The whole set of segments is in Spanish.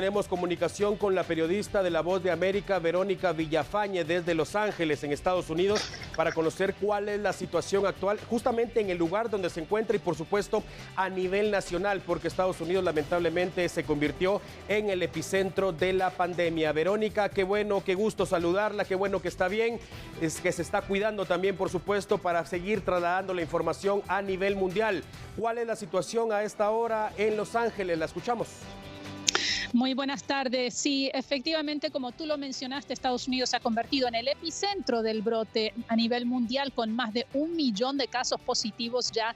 Tenemos comunicación con la periodista de La Voz de América, Verónica Villafañe, desde Los Ángeles, en Estados Unidos, para conocer cuál es la situación actual, justamente en el lugar donde se encuentra y, por supuesto, a nivel nacional, porque Estados Unidos lamentablemente se convirtió en el epicentro de la pandemia. Verónica, qué bueno, qué gusto saludarla, qué bueno que está bien, es que se está cuidando también, por supuesto, para seguir trasladando la información a nivel mundial. ¿Cuál es la situación a esta hora en Los Ángeles? La escuchamos. Muy buenas tardes. Sí, efectivamente, como tú lo mencionaste, Estados Unidos se ha convertido en el epicentro del brote a nivel mundial, con más de 1 millón de casos positivos ya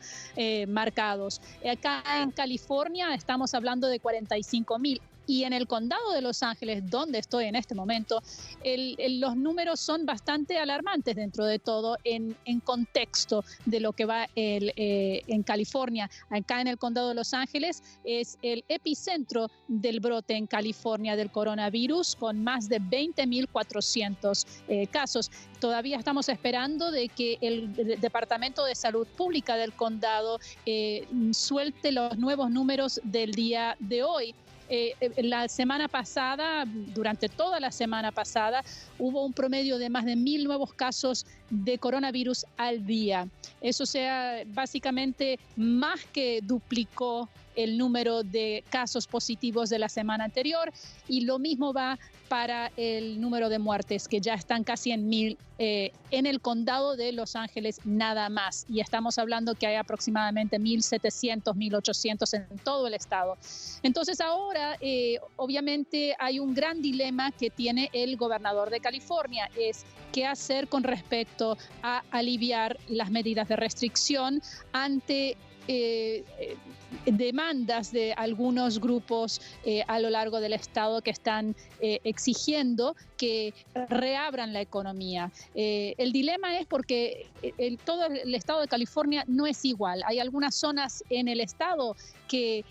marcados. Acá en California estamos hablando de 45,000. Y en el condado de Los Ángeles, donde estoy en este momento, los números son bastante alarmantes dentro de todo en contexto de lo que va en California. Acá en el condado de Los Ángeles es el epicentro del brote en California del coronavirus, con más de 20,400 casos. Todavía estamos esperando de que el Departamento de Salud Pública del condado suelte los nuevos números del día de hoy. La semana pasada, durante toda la semana pasada, hubo un promedio de más de 1,000 nuevos casos de coronavirus al día. Eso básicamente más que duplicó el número de casos positivos de la semana anterior, y lo mismo va para el número de muertes, que ya están casi en 1,000 en el condado de Los Ángeles nada más, y estamos hablando que hay aproximadamente 1,700, 1,800 en todo el estado. Entonces ahora obviamente hay un gran dilema que tiene el gobernador de California, es qué hacer con respecto a aliviar las medidas de restricción ante demandas de algunos grupos a lo largo del estado que están exigiendo que reabran la economía. El dilema es porque todo el estado de California no es igual. Hay algunas zonas en el estado que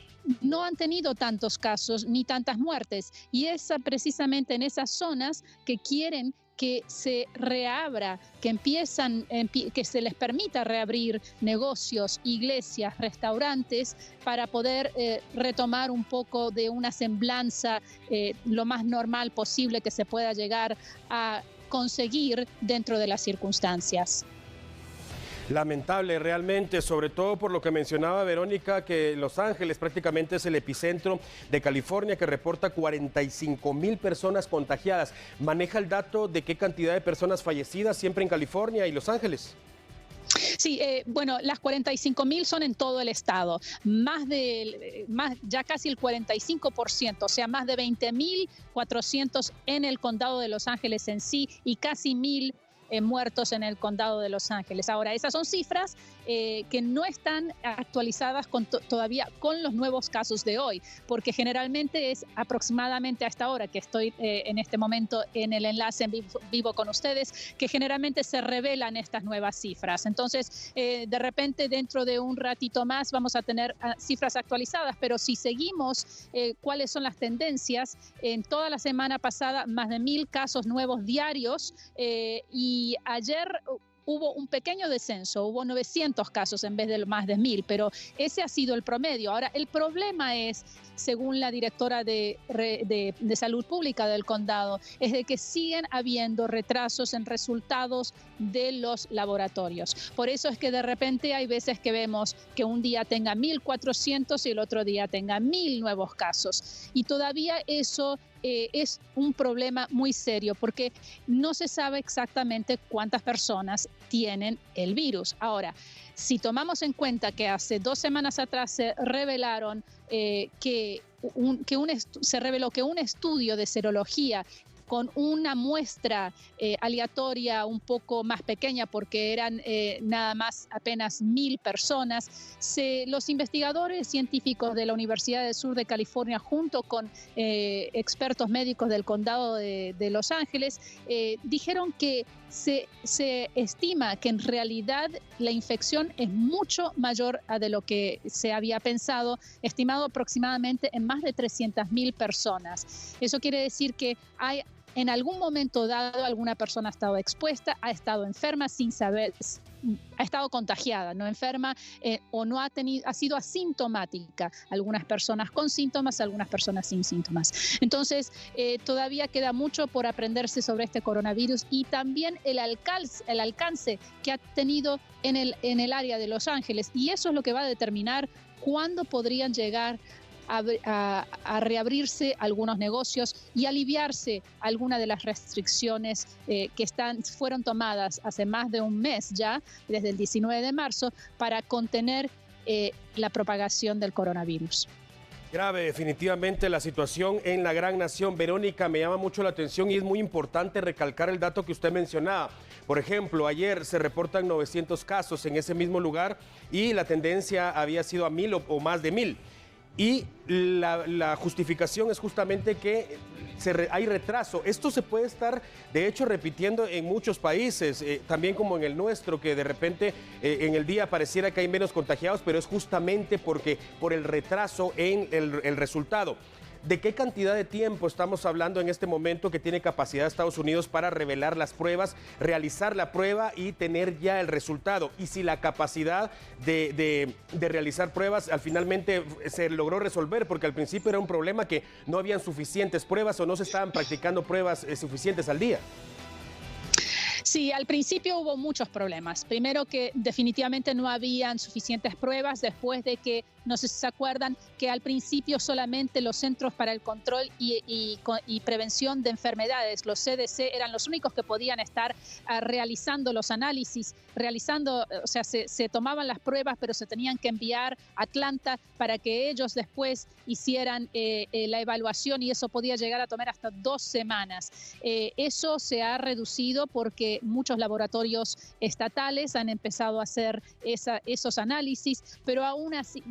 no han tenido tantos casos ni tantas muertes, y es precisamente en esas zonas que quieren que se reabra, que se les permita reabrir negocios, iglesias, restaurantes, para poder retomar un poco de una semblanza lo más normal posible que se pueda llegar a conseguir dentro de las circunstancias. Lamentable realmente, sobre todo por lo que mencionaba Verónica, que Los Ángeles prácticamente es el epicentro de California, que reporta 45,000 personas contagiadas. ¿Maneja el dato de qué cantidad de personas fallecidas siempre en California y Los Ángeles? Sí, bueno, las 45,000 son en todo el estado, ya casi el 45%, o sea, más de 20,400 en el condado de Los Ángeles en sí, y casi 1,000 muertos en el condado de Los Ángeles. Ahora, esas son cifras que no están actualizadas todavía con los nuevos casos de hoy, porque generalmente es aproximadamente a esta hora que estoy en este momento en el enlace en vivo con ustedes, que generalmente se revelan estas nuevas cifras. Entonces, de repente, dentro de un ratito más vamos a tener cifras actualizadas, pero si seguimos cuáles son las tendencias, en toda la semana pasada más de 1,000 casos nuevos diarios, y ayer hubo un pequeño descenso, hubo 900 casos en vez de más de 1,000, pero ese ha sido el promedio. Ahora, el problema es, según la directora de Salud Pública del condado, es de que siguen habiendo retrasos en resultados de los laboratorios. Por eso es que de repente hay veces que vemos que un día tenga 1,400 y el otro día tenga 1,000 nuevos casos. Y todavía eso es un problema muy serio, porque no se sabe exactamente cuántas personas tienen el virus. Ahora, si tomamos en cuenta que hace 2 semanas atrás se revelaron se reveló que un estudio de serología con una muestra aleatoria un poco más pequeña, porque eran nada más apenas 1,000 personas, los investigadores científicos de la Universidad del Sur de California, junto con expertos médicos del condado de Los Ángeles, dijeron que se estima que en realidad la infección es mucho mayor a de lo que se había pensado, estimado aproximadamente en más de 300,000 personas. Eso quiere decir que en algún momento dado alguna persona ha estado expuesta, ha estado enferma sin saber ha estado contagiada, no enferma o no ha sido asintomática. Algunas personas con síntomas, algunas personas sin síntomas. Entonces, todavía queda mucho por aprenderse sobre este coronavirus y también el alcance que ha tenido en el área de Los Ángeles. Y eso es lo que va a determinar cuándo podrían llegar a reabrirse algunos negocios y aliviarse algunas de las restricciones que fueron tomadas hace más de un mes ya, desde el 19 de marzo, para contener la propagación del coronavirus. Grave definitivamente la situación en la gran nación. Verónica, me llama mucho la atención y es muy importante recalcar el dato que usted mencionaba. Por ejemplo, ayer se reportan 900 casos en ese mismo lugar y la tendencia había sido a 1,000 o más de 1,000. Y la justificación es justamente que hay retraso. Esto se puede estar, de hecho, repitiendo en muchos países, también como en el nuestro, que de repente en el día pareciera que hay menos contagiados, pero es justamente por el retraso en el resultado. ¿De qué cantidad de tiempo estamos hablando en este momento que tiene capacidad Estados Unidos para revelar las pruebas, realizar la prueba y tener ya el resultado? Y si la capacidad de realizar pruebas finalmente se logró resolver, porque al principio era un problema que no habían suficientes pruebas o no se estaban practicando pruebas suficientes al día. Sí, al principio hubo muchos problemas. Primero que definitivamente no habían suficientes pruebas, después de que, no sé si se acuerdan, que al principio solamente los Centros para el Control y Prevención de Enfermedades, los CDC, eran los únicos que podían estar realizando los análisis, o sea, se tomaban las pruebas, pero se tenían que enviar a Atlanta para que ellos después hicieran la evaluación y eso podía llegar a tomar hasta 2 semanas. Eso se ha reducido porque muchos laboratorios estatales han empezado a hacer esos análisis, pero aún así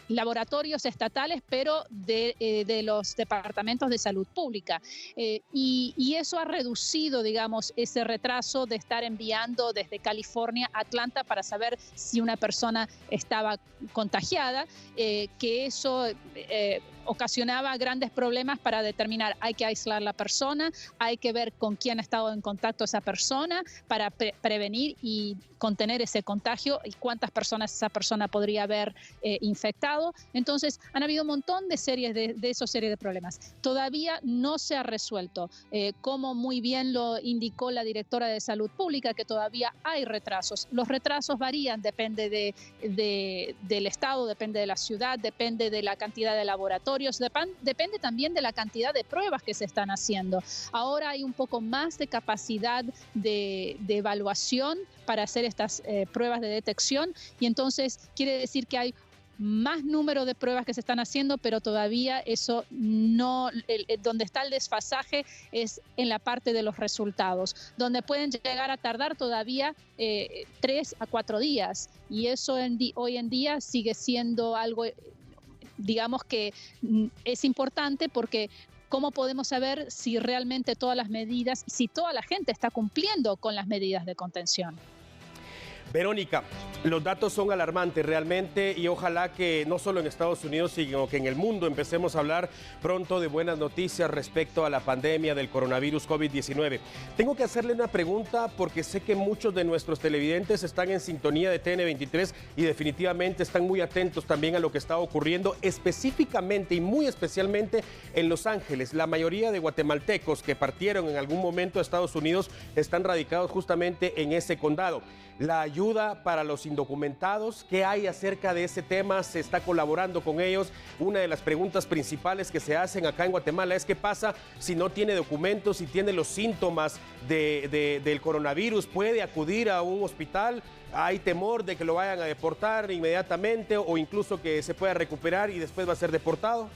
laboratorios estatales, pero de los departamentos de salud pública. Y eso ha reducido, digamos, ese retraso de estar enviando desde California a Atlanta para saber si una persona estaba contagiada, que eso ocasionaba grandes problemas para determinar, hay que aislar la persona, hay que ver con quién ha estado en contacto esa persona para prevenir y contener ese contagio y cuántas personas esa persona podría haber infectado. Entonces, han habido un montón de esos series de problemas. Todavía no se ha resuelto, como muy bien lo indicó la directora de Salud Pública, que todavía hay retrasos. Los retrasos varían, depende del estado, depende de la ciudad, depende de la cantidad de laboratorios, depende también de la cantidad de pruebas que se están haciendo. Ahora hay un poco más de capacidad de evaluación para hacer estas pruebas de detección y entonces quiere decir que hay más número de pruebas que se están haciendo, pero todavía eso no, donde está el desfasaje es en la parte de los resultados, donde pueden llegar a tardar todavía 3 a 4 días y eso hoy en día sigue siendo algo, digamos que es importante porque ¿cómo podemos saber si realmente todas las medidas, si toda la gente está cumpliendo con las medidas de contención? Verónica, los datos son alarmantes realmente y ojalá que no solo en Estados Unidos, sino que en el mundo empecemos a hablar pronto de buenas noticias respecto a la pandemia del coronavirus COVID-19. Tengo que hacerle una pregunta porque sé que muchos de nuestros televidentes están en sintonía de TN23 y definitivamente están muy atentos también a lo que está ocurriendo específicamente y muy especialmente en Los Ángeles. La mayoría de guatemaltecos que partieron en algún momento a Estados Unidos están radicados justamente en ese condado. La ayuda para los indocumentados, ¿qué hay acerca de ese tema? ¿Se está colaborando con ellos? Una de las preguntas principales que se hacen acá en Guatemala es qué pasa si no tiene documentos, si tiene los síntomas del coronavirus, ¿puede acudir a un hospital? ¿Hay temor de que lo vayan a deportar inmediatamente o incluso que se pueda recuperar y después va a ser deportado?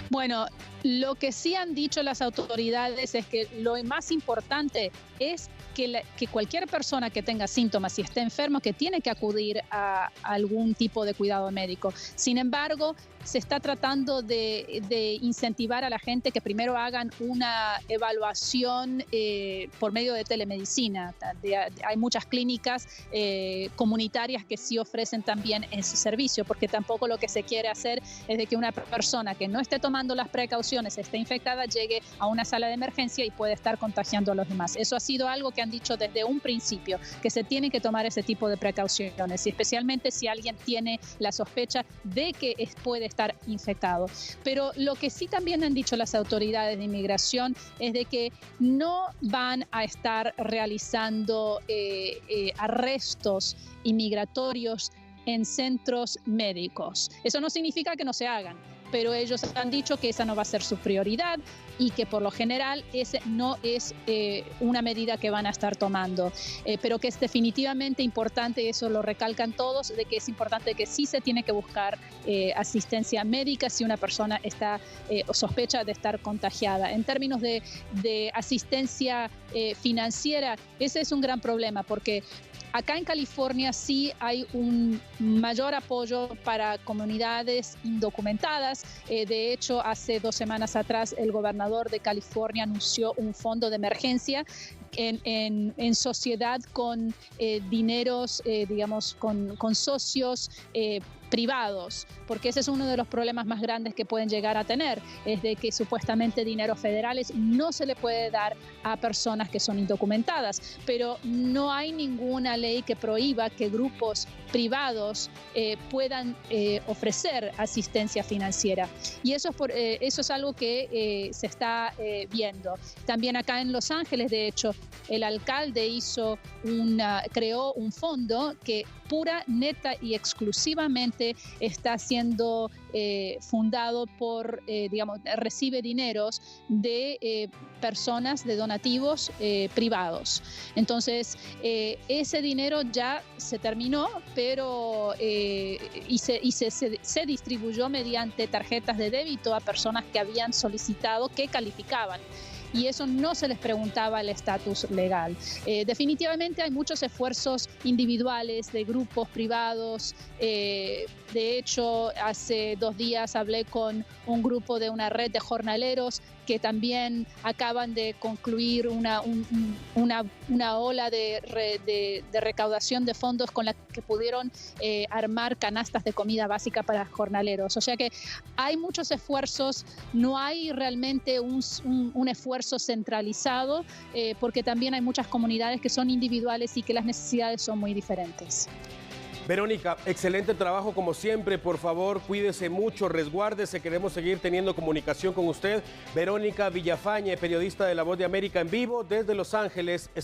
Bueno, lo que sí han dicho las autoridades es que lo más importante es que cualquier persona que tenga síntomas y esté enfermo, que tiene que acudir a algún tipo de cuidado médico. Sin embargo, se está tratando de incentivar a la gente que primero hagan una evaluación por medio de telemedicina. Hay muchas clínicas comunitarias que sí ofrecen también ese servicio, porque tampoco lo que se quiere hacer es de que una persona que no esté tomando las precauciones, esté infectada, llegue a una sala de emergencia y puede estar contagiando a los demás. Eso ha sido algo que han han dicho desde un principio que se tienen que tomar ese tipo de precauciones, y especialmente si alguien tiene la sospecha de que puede estar infectado. Pero lo que sí también han dicho las autoridades de inmigración es de que no van a estar realizando arrestos inmigratorios en centros médicos. Eso no significa que no se hagan, pero ellos han dicho que esa no va a ser su prioridad y que por lo general ese no es una medida que van a estar tomando, pero que es definitivamente importante, y eso lo recalcan todos, de que es importante que sí se tiene que buscar asistencia médica si una persona está o sospecha de estar contagiada. En términos de asistencia financiera, ese es un gran problema, porque acá en California sí hay un mayor apoyo para comunidades indocumentadas. De hecho, hace 2 semanas atrás el gobernador de California anunció un fondo de emergencia en sociedad con dineros, digamos, con socios privados, porque ese es uno de los problemas más grandes que pueden llegar a tener, es de que supuestamente dineros federales no se le puede dar a personas que son indocumentadas, pero no hay ninguna ley que prohíba que grupos privados puedan ofrecer asistencia financiera, y eso es algo que se está viendo. También acá en Los Ángeles, de hecho, el alcalde creó un fondo que pura, neta y exclusivamente está siendo fundado por, recibe dineros de personas, de donativos privados. Entonces, ese dinero ya se terminó, pero se distribuyó mediante tarjetas de débito a personas que habían solicitado, que calificaban. Y eso no se les preguntaba el estatus legal. Definitivamente hay muchos esfuerzos individuales de grupos privados. De hecho, hace 2 días hablé con un grupo de una red de jornaleros que también acaban de concluir una ola de recaudación de fondos con la que pudieron armar canastas de comida básica para jornaleros. O sea que hay muchos esfuerzos, no hay realmente un esfuerzo centralizado, porque también hay muchas comunidades que son individuales y que las necesidades son muy diferentes. Verónica, excelente trabajo como siempre. Por favor, cuídese mucho, resguárdese. Queremos seguir teniendo comunicación con usted. Verónica Villafañe, periodista de La Voz de América en vivo desde Los Ángeles, Estados Unidos.